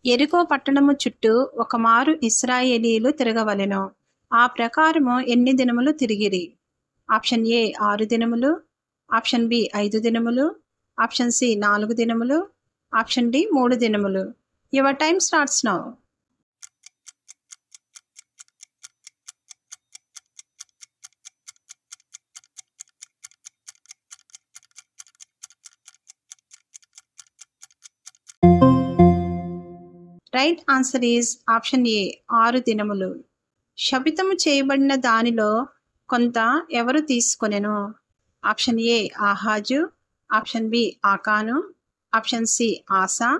యెరికో పట్టణము చుట్టూ ఒకమారు ఇశ్రాయేలీయులు తిరగవలెను. ఆ ప్రకారము ఎన్ని దినములు తిరిగిరి? ఆప్షన్ ఏ 6 దినములు, ఆప్షన్ బి 5 దినములు, ఆప్షన్ సి 4 దినములు, ఆప్షన్ డి 3 దినములు. Your time starts now. Right answer is option A 6 దినములు. శపితము చేయబడిన దానిలో కొంత ఎవరు తీసుకొనెను? ఆప్షన్ ఏ ఆహాజు, ఆప్షన్ బి ఆకాను, ఆప్షన్ సి ఆసా,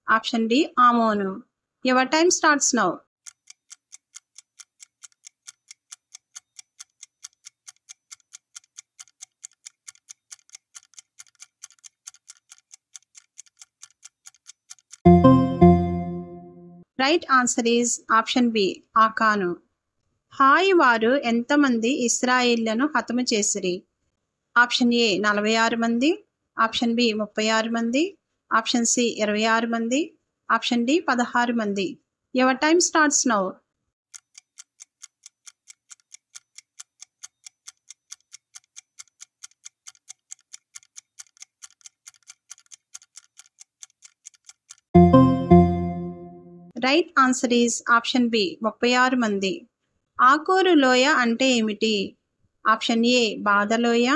ఆప్షన్ డి ఆమోను. Your time starts now. Right answer is option B ఆకాను. హాయి వారు ఎంతమంది ఇశ్రాయేళ్లను హతము చేసిరి? ఆప్షన్ ఏ 46 మంది, ఆప్షన్ బి 36 మంది, ఆప్షన్ సి 26 మంది, ఆప్షన్ డి 16 మంది. Your time starts now. Right answer is option B 36 మంది. ఆకోరు లోయ అంటే ఏమిటి? ఆప్షన్ ఏ బాధలోయ,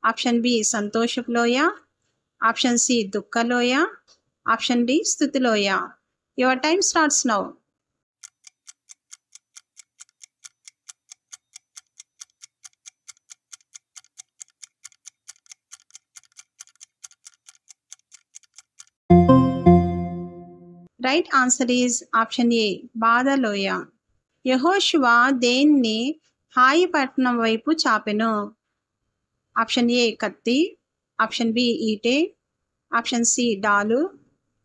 ఆప్షన్ బి సంతోషపు లోయ, ఆప్షన్ సి దుఃఖలోయ, ఆప్షన్ డి స్తుతిలోయ. Your time starts now. Right answer is option A బాధలోయ. యెహోషువ దేన్ని హాయి పట్టణం వైపు చాపెను? ఆప్షన్ ఏ కత్తి, ఆప్షన్ బి ఈటె, ఆప్షన్ సి డాలు,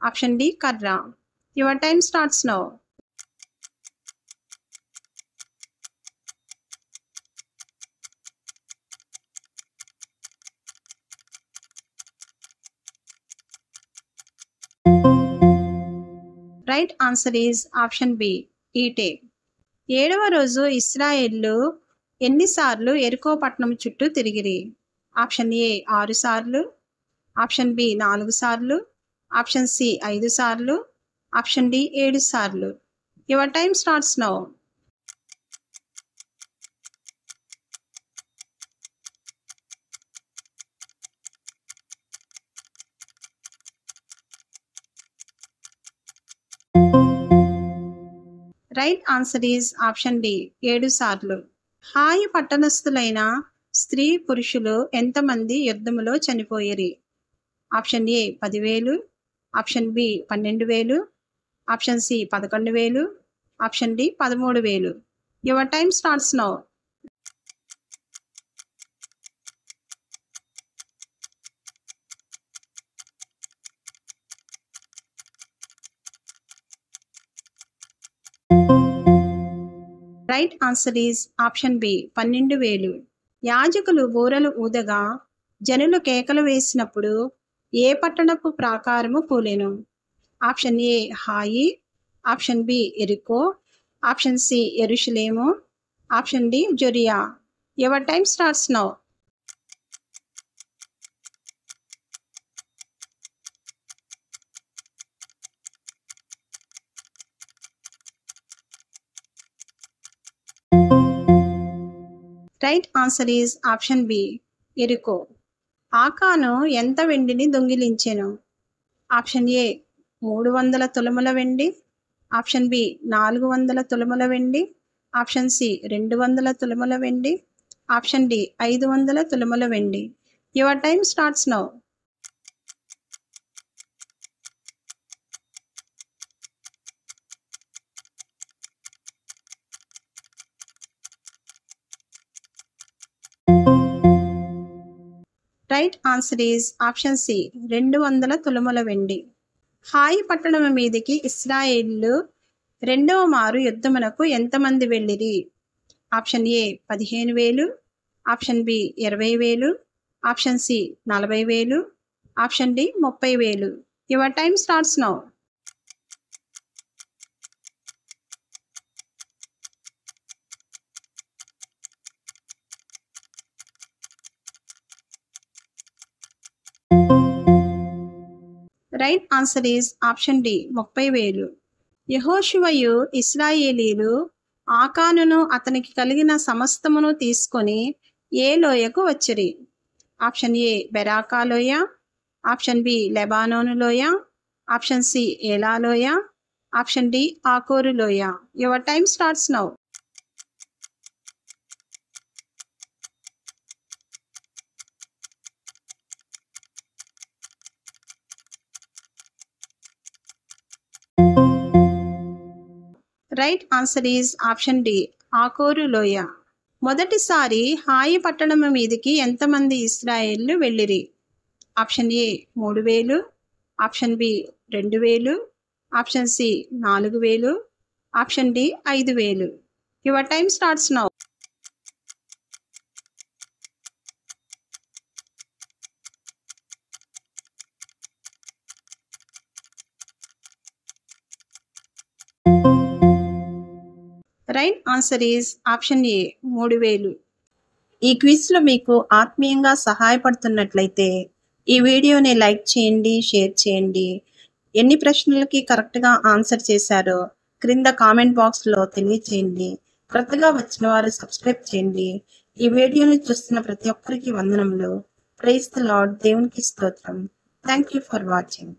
ఆప్షన్ డి కర్ర. Your time starts now. Right answer is option B ఈటె. 7వ రోజు ఇశ్రాయేళ్లు ఎన్నిసార్లు యెరికో పట్టణం చుట్టూ తిరిగిరి? ఆప్షన్ ఏ 6 సార్లు, ఆప్షన్ బి 4 సార్లు, ఆప్షన్ సి 5 సార్లు, ఆప్షన్ డి 7 సార్లు. Your time starts now. Right answer is option D 7 సార్లు. హాయి పట్టణస్థులైన స్త్రీ పురుషులు ఎంతమంది యుద్ధములో చనిపోయిరి? Option A 10,000, option B 12,000, option C 11,000, option D 13,000. Your time starts now. Right answer is option B 12,000. యాజకులు బూరలు ఊదగా జనులు కేకలు వేసినప్పుడు ఏ పట్టణపు ప్రాకారము కూలెను? ఆప్షన్ ఏ హాయి, ఆప్షన్ బి యెరికో, ఆప్షన్ సి యెరూషలేము, ఆప్షన్ డి జొరియా. Your time starts now. Right answer is option B యెరికో. ఆకాను ఎంత వెండిని దొంగిలించెను? ఆప్షన్ ఏ 300 తులముల వెండి, ఆప్షన్ బి 400 తులముల వెండి, ఆప్షన్ సి 200 తులముల వెండి, ఆప్షన్ డి 500 తులముల వెండి. Your time starts now. Right answer is option C 200 తులముల వెండి. హాయి పట్టణం మీదికి ఇశ్రాయేళ్లు రెండవ మారు యుద్ధమునకు ఎంతమంది వెళ్ళిరి? Option A 15,000, option B 20,000, option C 40,000, option D 30,000. Your time starts now. Right answer is option D 30,000. యెహోషువయు ఇశ్రాయేలీలు ఆకానును అతనికి కలిగిన సమస్తమును తీసుకొని ఏ లోయకు వచ్చిరి? ఆప్షన్ ఏ బెరాకా లోయ, ఆప్షన్ బి లెబానోను లోయ, ఆప్షన్ సి ఏలా లోయ, ఆప్షన్ డి ఆకోరు లోయ. Your time starts now. Right answer is option D ఆకోరు లోయ. మొదటిసారి హాయి పట్టణము మీదికి ఎంతమంది ఇశ్రాయేళ్లు వెళ్ళిరి? Option A 3,000, option B 2,000, option C 4,000, option D 5,000. Your time starts now. Right answer is option A 3,000. ఈ క్విజ్లో మీకు ఆత్మీయంగా సహాయపడుతున్నట్లయితే ఈ వీడియోని లైక్ చేయండి, షేర్ చేయండి. ఎన్ని ప్రశ్నలకి కరెక్ట్గా ఆన్సర్ చేశారో క్రింద కామెంట్ బాక్స్లో తెలియచేయండి. కొత్తగా వచ్చిన వారు సబ్స్క్రైబ్ చేయండి. ఈ వీడియోని చూస్తున్న ప్రతి ఒక్కరికి వందనములు. Praise the lord. దేవునికి స్తోత్రం. Thank you for watching.